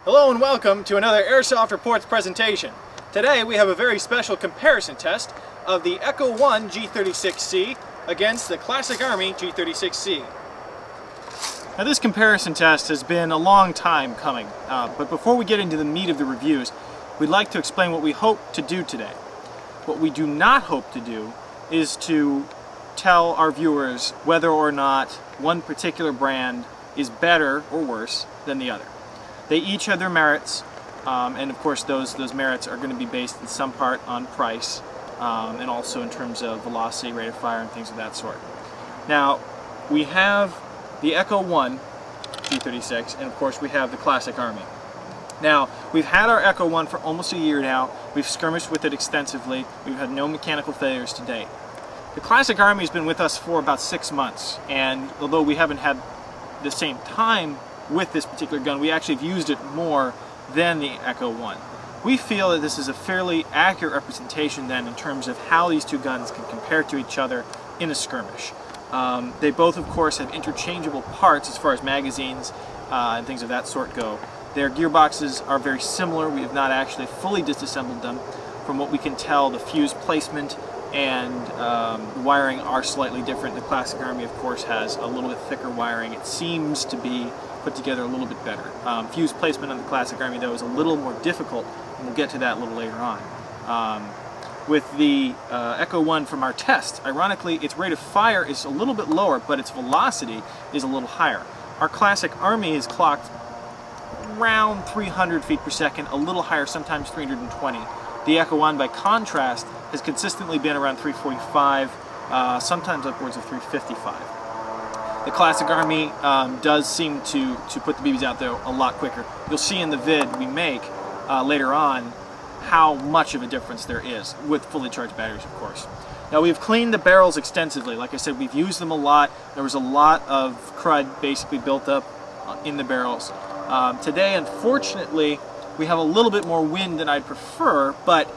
Hello and welcome to another Airsoft Reports presentation. Today we have a very special comparison test of the Echo 1 G36-C against the Classic Army G36-C. Now this comparison test has been a long time coming, but before we get into the meat of the reviews, we'd like to explain what we hope to do today. What we do not hope to do is to tell our viewers whether or not one particular brand is better or worse than the other. They each have their merits, and of course those merits are going to be based in some part on price, and also in terms of velocity, rate of fire, and things of that sort. Now, we have the Echo 1 G36, and of course we have the Classic Army. Now, we've had our Echo 1 for almost a year now. We've skirmished with it extensively. We've had no mechanical failures to date. The Classic Army has been with us for about 6 months, and although we haven't had the same time with this particular gun, we actually have used it more than the Echo 1. We feel that this is a fairly accurate representation then in terms of how these two guns can compare to each other in a skirmish. They both of course have interchangeable parts as far as magazines and things of that sort go. Their gearboxes are very similar. We have not actually fully disassembled them. From what we can tell, the fuse placement and wiring are slightly different. The Classic Army of course has a little bit thicker wiring. It seems to be put together a little bit better. Fuse placement on the Classic Army though is a little more difficult, and we'll get to that a little later on. With the Echo 1 from our test, ironically its rate of fire is a little bit lower, but its velocity is a little higher. Our Classic Army is clocked around 300 feet per second, a little higher, sometimes 320. The Echo 1 by contrast has consistently been around 345, sometimes upwards of 355. The Classic Army does seem to put the BBs out there a lot quicker. You'll see in the vid we make later on how much of a difference there is, with fully charged batteries of course. Now we've cleaned the barrels extensively. Like I said, we've used them a lot. There was a lot of crud basically built up in the barrels. Today unfortunately we have a little bit more wind than I'd prefer, but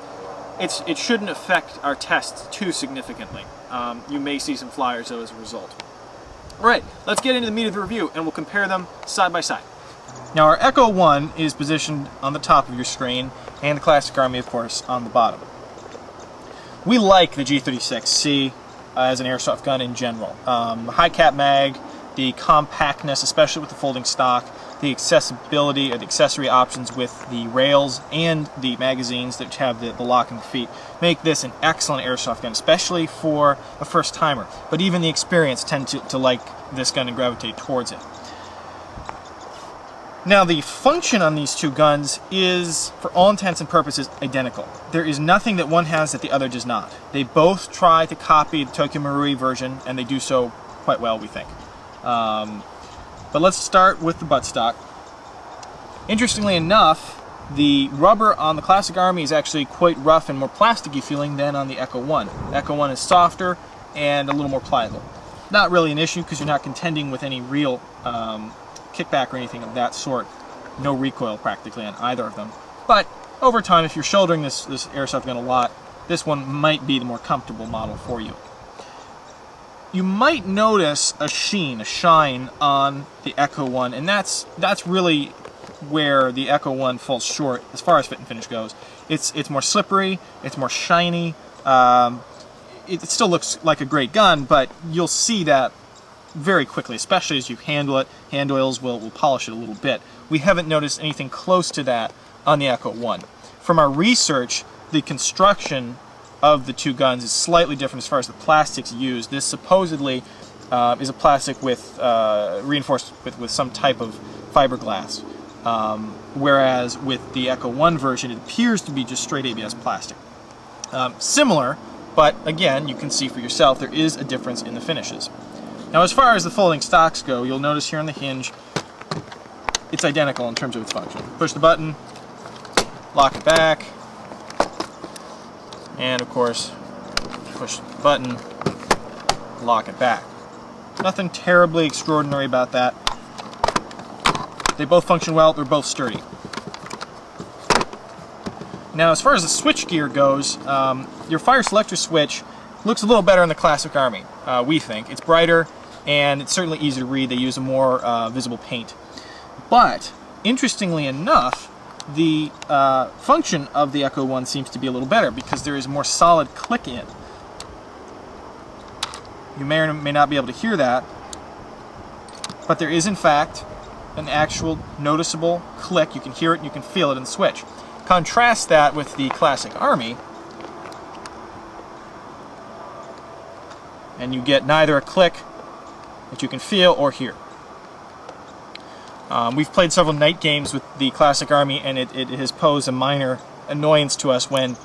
it shouldn't affect our tests too significantly. You may see some flyers though as a result. Alright, let's get into the meat of the review and we'll compare them side by side. Now our Echo 1 is positioned on the top of your screen and the Classic Army of course on the bottom. We like the G36-C as an airsoft gun in general. The high cap mag, the compactness, especially with the folding stock, the accessibility or the accessory options with the rails and the magazines that have the lock in the feet make this an excellent airsoft gun, especially for a first timer. But even the experienced tend to like this gun and gravitate towards it. Now the function on these two guns is, for all intents and purposes, identical. There is nothing that one has that the other does not. They both try to copy the Tokyo Marui version, and they do so quite well, we think. But let's start with the buttstock. Interestingly enough, the rubber on the Classic Army is actually quite rough and more plasticky feeling than on the Echo 1. The Echo 1 is softer and a little more pliable. Not really an issue because you're not contending with any real kickback or anything of that sort. No recoil practically on either of them. But over time, if you're shouldering this airsoft gun a lot, this one might be the more comfortable model for you. You might notice a shine on the Echo 1, and that's really where the Echo 1 falls short as far as fit and finish goes. It's more slippery, it's more shiny. It still looks like a great gun, but you'll see that very quickly, especially as you handle it. Hand oils will polish it a little bit. We haven't noticed anything close to that on the Echo 1. From our research, the construction of the two guns is slightly different as far as the plastics used. This supposedly is a plastic with reinforced with some type of fiberglass, whereas with the Echo 1 version it appears to be just straight ABS plastic. Similar, but again you can see for yourself there is a difference in the finishes. Now as far as the folding stocks go, you'll notice here on the hinge it's identical in terms of its function. Push the button, lock it back, and of course push the button, lock it back. Nothing terribly extraordinary about that. They both function well, they're both sturdy. Now as far as the switch gear goes, your fire selector switch looks a little better in the Classic Army, we think. It's brighter and it's certainly easier to read. They use a more visible paint. But interestingly enough, the function of the Echo 1 seems to be a little better because there is more solid click in. You may or may not be able to hear that, but there is in fact an actual noticeable click. You can hear it, you can feel it in the switch. Contrast that with the Classic Army, and you get neither a click that you can feel or hear. We've played several night games with the Classic Army, and it has posed a minor annoyance to us when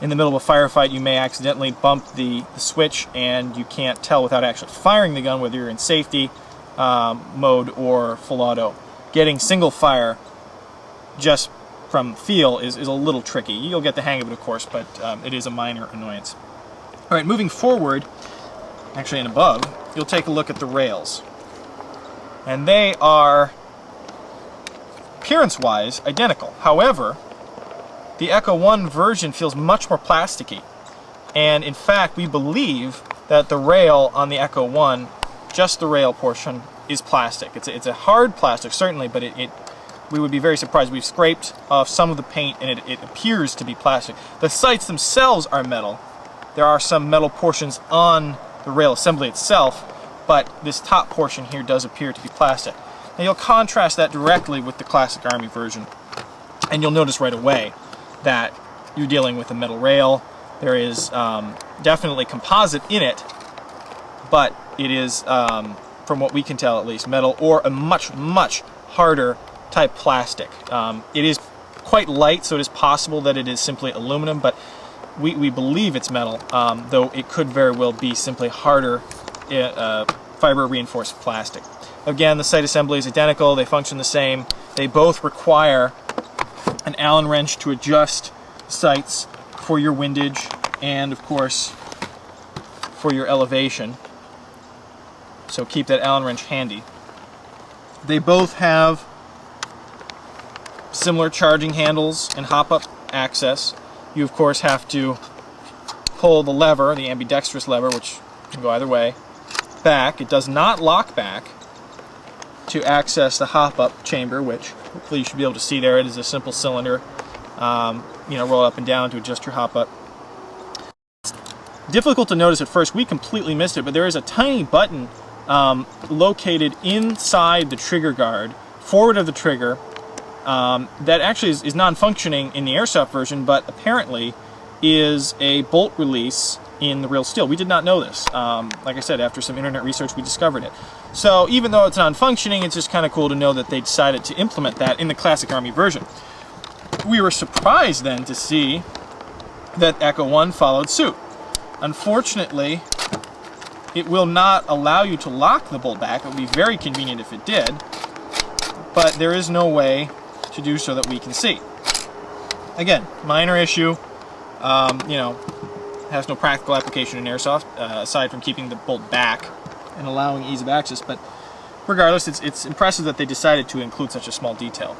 in the middle of a firefight you may accidentally bump the switch and you can't tell without actually firing the gun whether you're in safety mode or full auto. Getting single fire just from feel is a little tricky. You'll get the hang of it, of course, but it is a minor annoyance. All right, moving forward, actually and above, you'll take a look at the rails. And they are, appearance-wise, identical. However, the Echo 1 version feels much more plasticky. And in fact, we believe that the rail on the Echo 1, just the rail portion, is plastic. It's a hard plastic, certainly, but we would be very surprised. We've scraped off some of the paint, and it appears to be plastic. The sights themselves are metal. There are some metal portions on the rail assembly itself, but this top portion here does appear to be plastic. Now you'll contrast that directly with the Classic Army version, and you'll notice right away that you're dealing with a metal rail. There is definitely composite in it, but it is, from what we can tell at least, metal or a much, much harder type plastic. It is quite light, so it is possible that it is simply aluminum, but we believe it's metal, though it could very well be simply harder fiber reinforced plastic. Again, the sight assembly is identical, they function the same. They both require an Allen wrench to adjust sights for your windage and, of course, for your elevation. So keep that Allen wrench handy. They both have similar charging handles and hop-up access. You, of course, have to pull the lever, the ambidextrous lever, which can go either way, back. It does not lock back to access the hop-up chamber, which hopefully you should be able to see there. It is a simple cylinder, roll up and down to adjust your hop-up. It's difficult to notice at first. We completely missed it, but there is a tiny button located inside the trigger guard, forward of the trigger, that actually is non-functioning in the airsoft version, but apparently is a bolt release in the real steel. We did not know this. Like I said, after some internet research, we discovered it. So even though it's non-functioning, it's just kind of cool to know that they decided to implement that in the Classic Army version. We were surprised then to see that Echo 1 followed suit. Unfortunately, it will not allow you to lock the bolt back. It would be very convenient if it did, but there is no way to do so that we can see. Again, minor issue, has no practical application in airsoft, aside from keeping the bolt back and allowing ease of access, but regardless, it's impressive that they decided to include such a small detail.